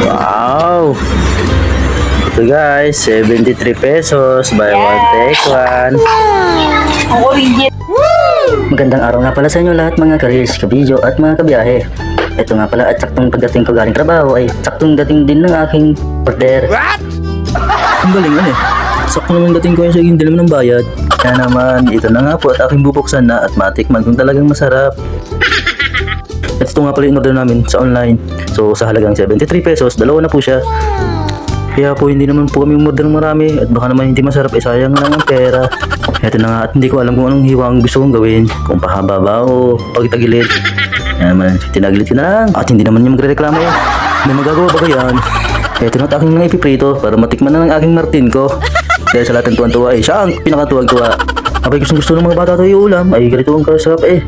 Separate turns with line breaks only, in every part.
Wow! Ito guys, 73 pesos. Buy one, take one. Magandang araw nga pala sa inyo lahat mga ka-reels, ka-video at mga kabiyahe. Ito nga pala at saktong pagdating ko galing trabaho ay saktong dating din ng aking order.
Ang galing eh. Sakto naman dating ko yung saging dilim ng bayad. Kaya naman, ito na nga po at aking bubuksan na at matikman kung talagang masarap. At ito nga pala yung order namin sa online. So sa halagang 73 pesos, dalawa na po siya. Kaya po hindi naman po kami umorder ng marami at baka naman hindi masarap, sayang lang ang pera. Ito na nga at hindi ko alam kung anong hiwa ang gusto kong gawin. Kung pahaba ba o pagtagilid. Kaya naman, tinagilid ko na lang. At hindi naman niya magre-reklamo eh. May magagawa ba yan? Ito na at aking mga ipiprito para matikman na ng aking Martin ko. Dahil sa lahat ng tuwan-tuwa eh, siya ang pinakatuwag-tuwa. Abay gusto ng mga bata ito yung ulam ay ganito ang kasarap eh.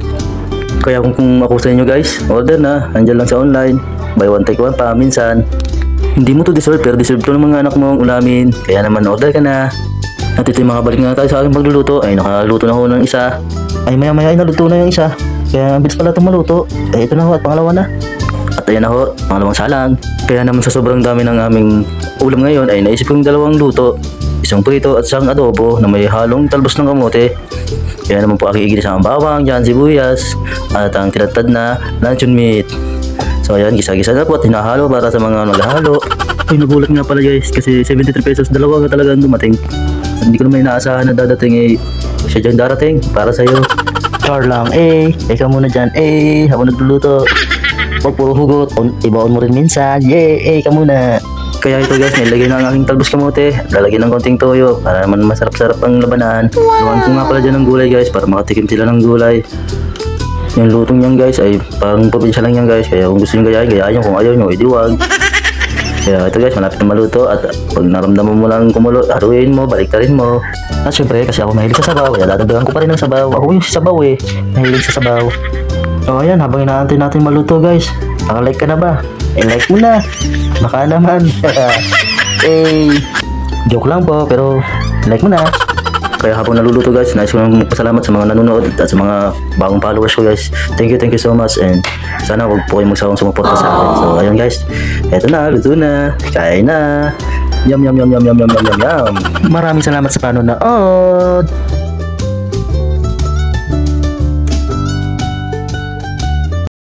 Kaya kung ako sa inyo guys, order na. Andyan lang sa online. Buy one take one pa minsan. Hindi mo to deserve pero deserve to ng mga anak mo ang ulamin. Kaya naman order ka na. At ito yung mga balik na tayo sa aking pagluluto. Ay nakaluto na ako ng isa. Ay maya ay naluto na yung isa. Kaya ang bilis pala itong maluto. Ay ito na ho at pangalawa na. At ayan na ho, pangalawang salang. Kaya naman sa sobrang dami ng aming ulam ngayon ay naisip kong dalawang luto. Isang prito at isang adobo na may halong talbos ng kamote. Kaya naman po aking iginisan ang bawang, dyan sibuyas at ang tinatad na luncheon meat. So ayan, gisa-gisa na po at hinahalo para sa mga maghahalo. Ay nagulat nga pala guys kasi 73 pesos dalawa ka talagang dumating. At hindi ko naman inaasahan na dadating eh. Siya dyan darating para sa'yo. Char lang ikaw muna dyan ako nagluluto. Huwag puro hugot, ibaon mo rin minsan. Ikaw muna. Kaya ito guys, nilagay na ang aking talbos kamote. Lalagyan ng konting toyo para naman masarap-sarap ang labanan. Luwan ko nga pala dyan ng gulay guys para makatikim sila ng gulay. Yung lutong niyan guys ay parang probinsya lang yan guys. Kaya kung gusto nyo gayahin kung ayaw nyo, idiwag. Kaya ito guys, malapit na maluto. At pag naramdaman mo lang kumulo, haruin mo, baliktarin mo. At syempre kasi ako mahilig sa sabaw, kaya dadagdagan ko pa rin ng sabaw. Ako yung sabaw eh, mahilig sa sabaw. So ayan, habang inaantay natin maluto guys, naka-like ka na ba? Like mo na. Baka naman. Joke lang po, pero like mo na. Kaya habang naluluto guys, nais ko lang magpasalamat sa mga nanonood at sa mga bagong followers ko guys. Thank you so much and sana huwag po kayong magsawang sumuporta sa akin. So ayun guys, eto na, luto na, kain na. Yum. Maraming salamat sa panonood.